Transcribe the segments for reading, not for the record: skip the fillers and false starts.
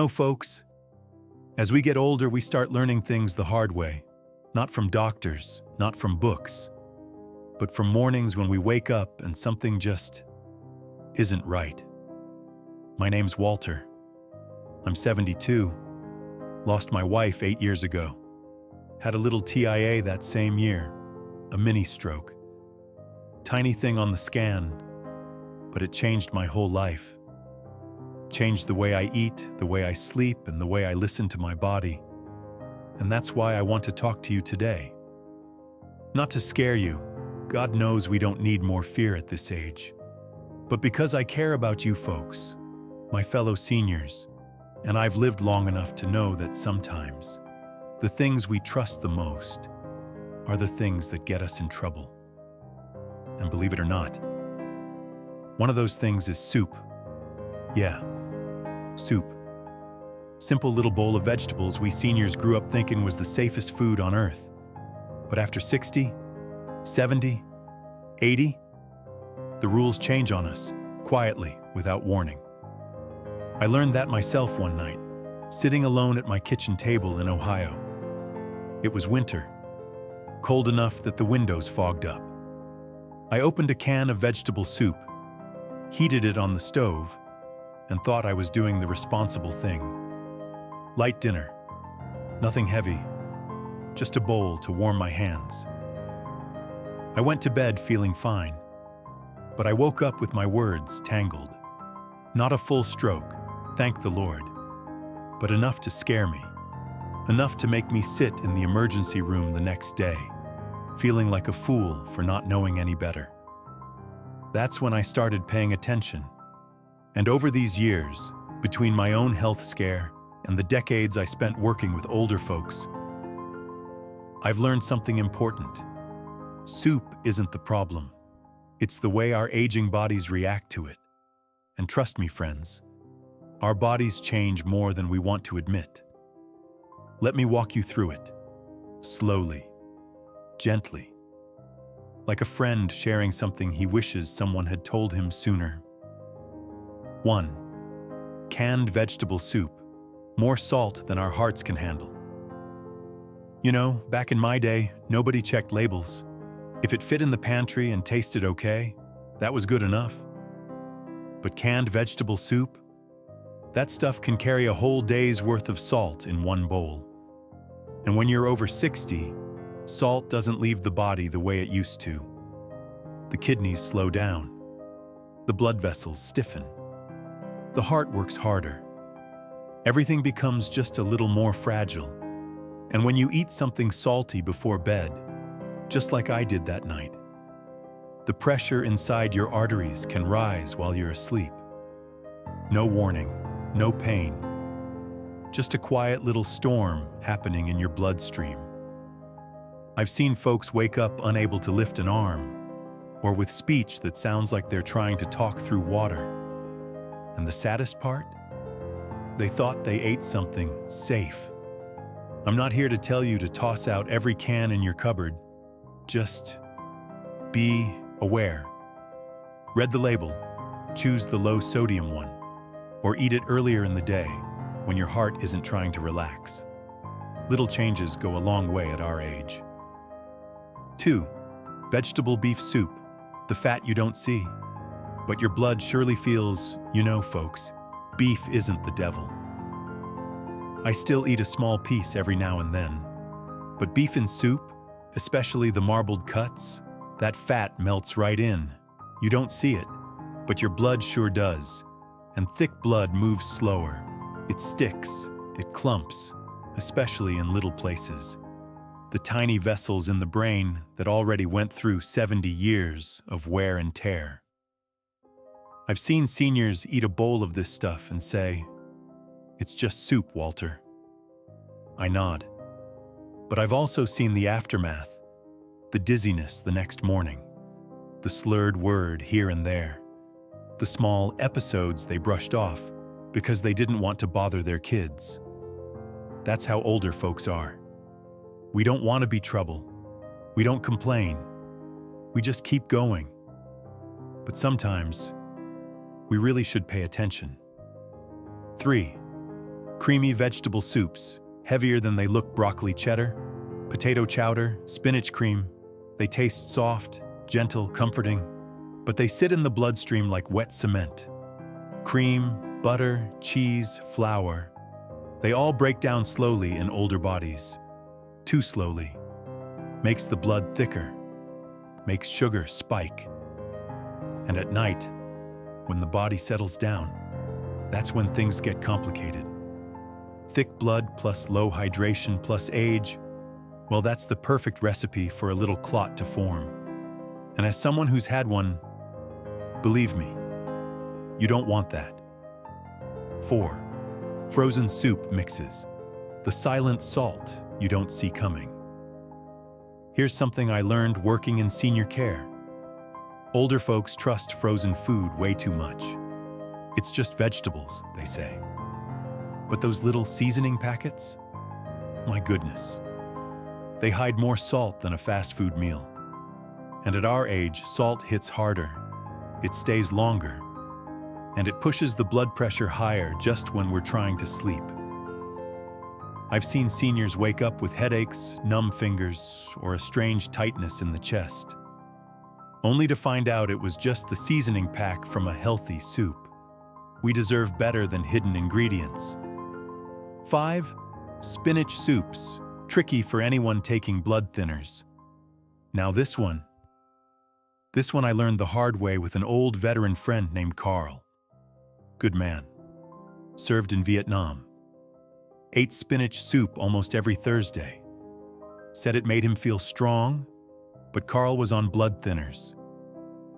Folks, as we get older, we start learning things the hard way. Not from doctors, not from books, but from mornings when we wake up and something just isn't right. My name's Walter. I'm 72. Lost my wife 8 years ago. Had a little TIA that same year, a mini stroke. Tiny thing on the scan, but it changed my whole life. Changed the way I eat, the way I sleep, and the way I listen to my body. And that's why I want to talk to you today. Not to scare you. God knows we don't need more fear at this age. But because I care about you folks, my fellow seniors, and I've lived long enough to know that sometimes the things we trust the most are the things that get us in trouble. And believe it or not, one of those things is soup. Yeah, soup. Simple little bowl of vegetables we seniors grew up thinking was the safest food on earth. But after 60, 70, 80, the rules change on us, quietly, without warning. I learned that myself one night, sitting alone at my kitchen table in Ohio. It was winter, cold enough that the windows fogged up. I opened a can of vegetable soup, heated it on the stove, and thought I was doing the responsible thing. Light dinner, nothing heavy, just a bowl to warm my hands. I went to bed feeling fine, but I woke up with my words tangled. Not a full stroke, thank the Lord, but enough to scare me, enough to make me sit in the emergency room the next day, feeling like a fool for not knowing any better. That's when I started paying attention. And over these years, between my own health scare and the decades I spent working with older folks, I've learned something important. Soup isn't the problem. It's the way our aging bodies react to it. And trust me, friends, our bodies change more than we want to admit. Let me walk you through it, slowly, gently, like a friend sharing something he wishes someone had told him sooner. 1. Canned vegetable soup, more salt than our hearts can handle. Back in my day, nobody checked labels. If it fit in the pantry and tasted okay, that was good enough. But canned vegetable soup? That stuff can carry a whole day's worth of salt in one bowl. And when you're over 60, salt doesn't leave the body the way it used to. The kidneys slow down. The blood vessels stiffen. The heart works harder. Everything becomes just a little more fragile. And when you eat something salty before bed, just like I did that night, the pressure inside your arteries can rise while you're asleep. No warning, no pain, just a quiet little storm happening in your bloodstream. I've seen folks wake up unable to lift an arm, or with speech that sounds like they're trying to talk through water. And the saddest part? They thought they ate something safe. I'm not here to tell you to toss out every can in your cupboard. Just be aware. Read the label, choose the low sodium one, or eat it earlier in the day when your heart isn't trying to relax. Little changes go a long way at our age. 2. Vegetable beef soup, the fat you don't see. But your blood surely feels, folks, beef isn't the devil. I still eat a small piece every now and then. But beef in soup, especially the marbled cuts, that fat melts right in. You don't see it, but your blood sure does. And thick blood moves slower. It sticks, it clumps, especially in little places. The tiny vessels in the brain that already went through 70 years of wear and tear. I've seen seniors eat a bowl of this stuff and say, "It's just soup, Walter." I nod. But I've also seen the aftermath, the dizziness the next morning, the slurred word here and there, the small episodes they brushed off because they didn't want to bother their kids. That's how older folks are. We don't want to be trouble. We don't complain. We just keep going. But sometimes, we really should pay attention. 3. Creamy vegetable soups, heavier than they look. Broccoli cheddar, potato chowder, spinach cream. They taste soft, gentle, comforting, but they sit in the bloodstream like wet cement. Cream, butter, cheese, flour. They all break down slowly in older bodies. Too slowly. Makes the blood thicker. Makes sugar spike. And at night, when the body settles down, that's when things get complicated. Thick blood plus low hydration plus age, well, that's the perfect recipe for a little clot to form. And as someone who's had one, believe me, you don't want that. 4. Frozen soup mixes. The silent salt you don't see coming. Here's something I learned working in senior care. Older folks trust frozen food way too much. It's just vegetables, they say. But those little seasoning packets? My goodness. They hide more salt than a fast food meal. And at our age, salt hits harder. It stays longer. And it pushes the blood pressure higher just when we're trying to sleep. I've seen seniors wake up with headaches, numb fingers, or a strange tightness in the chest, only to find out it was just the seasoning pack from a healthy soup. We deserve better than hidden ingredients. 5. Spinach soups, tricky for anyone taking blood thinners. Now this one I learned the hard way with an old veteran friend named Carl. Good man. Served in Vietnam. Ate spinach soup almost every Thursday. Said it made him feel strong, but Carl was on blood thinners.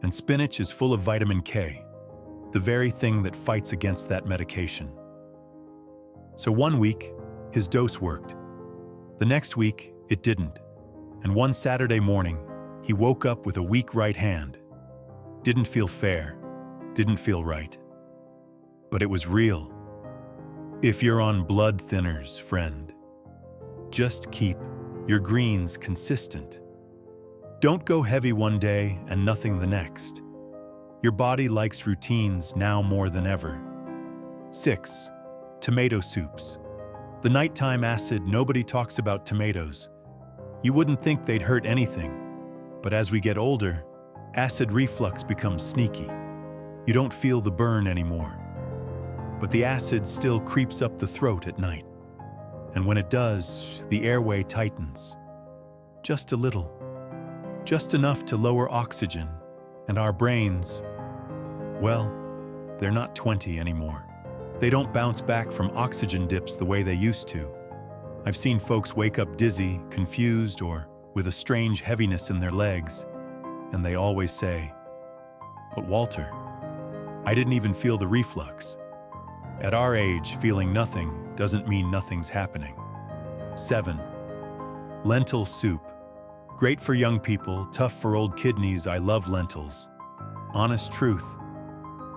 And spinach is full of vitamin K, the very thing that fights against that medication. So one week, his dose worked. The next week, it didn't. And one Saturday morning, he woke up with a weak right hand. Didn't feel fair, didn't feel right. But it was real. If you're on blood thinners, friend, just keep your greens consistent. Don't go heavy one day and nothing the next. Your body likes routines now more than ever. 6. Tomato soups. The nighttime acid. Nobody talks about tomatoes. You wouldn't think they'd hurt anything. But as we get older, acid reflux becomes sneaky. You don't feel the burn anymore. But the acid still creeps up the throat at night. And when it does, the airway tightens. Just a little. Just enough to lower oxygen. And our brains, well, they're not 20 anymore. They don't bounce back from oxygen dips the way they used to. I've seen folks wake up dizzy, confused, or with a strange heaviness in their legs. And they always say, "But Walter, I didn't even feel the reflux." At our age, feeling nothing doesn't mean nothing's happening. 7. Lentil soup. Great for young people, tough for old kidneys. I love lentils. Honest truth.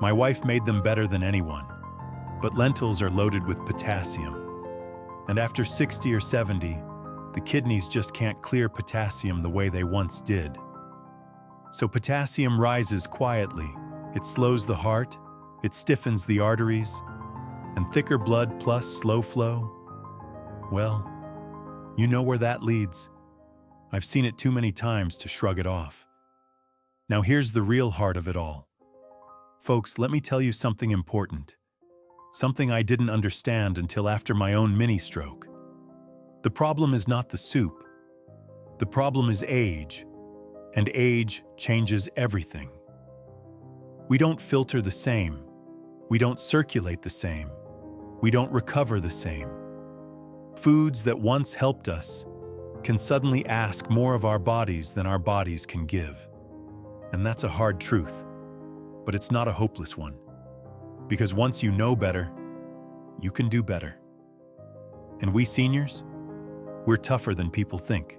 My wife made them better than anyone. But lentils are loaded with potassium. And after 60 or 70, the kidneys just can't clear potassium the way they once did. So potassium rises quietly. It slows the heart, it stiffens the arteries, and thicker blood plus slow flow, well, you know where that leads. I've seen it too many times to shrug it off. Now here's the real heart of it all. Folks, let me tell you something important. Something I didn't understand until after my own mini-stroke. The problem is not the soup. The problem is age, and age changes everything. We don't filter the same. We don't circulate the same. We don't recover the same. Foods that once helped us can suddenly ask more of our bodies than our bodies can give. And that's a hard truth, but it's not a hopeless one. Because once you know better, you can do better. And we seniors, we're tougher than people think.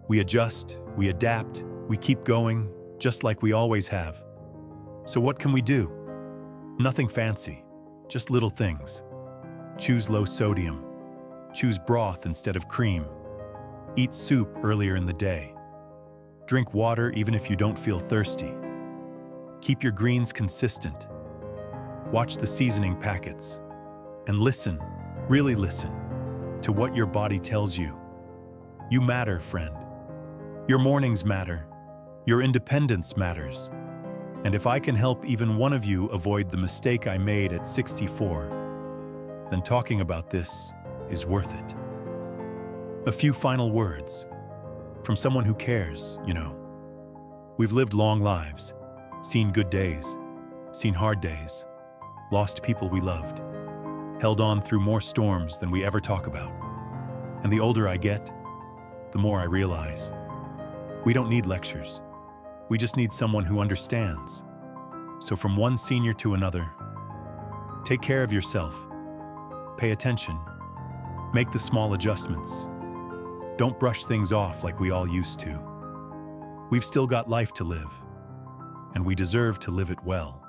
We adjust, we adapt, we keep going, just like we always have. So what can we do? Nothing fancy, just little things. Choose low sodium. Choose broth instead of cream. Eat soup earlier in the day. Drink water even if you don't feel thirsty. Keep your greens consistent. Watch the seasoning packets. And listen, Really listen to what your body tells you. You matter, friend. Your mornings matter. Your independence matters. And if I can help even one of you avoid the mistake I made at 64, then talking about this is worth it. A few final words from someone who cares, you know. We've lived long lives, seen good days, seen hard days, lost people we loved, held on through more storms than we ever talk about. And the older I get, the more I realize we don't need lectures. We just need someone who understands. So from one senior to another, take care of yourself. Pay attention. Make the small adjustments. Don't brush things off like we all used to. We've still got life to live, and we deserve to live it well.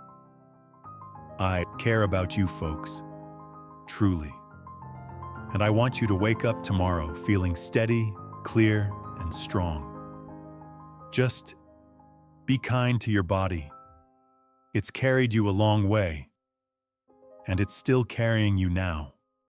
I care about you folks, truly. And I want you to wake up tomorrow feeling steady, clear, and strong. Just be kind to your body. It's carried you a long way, and it's still carrying you now.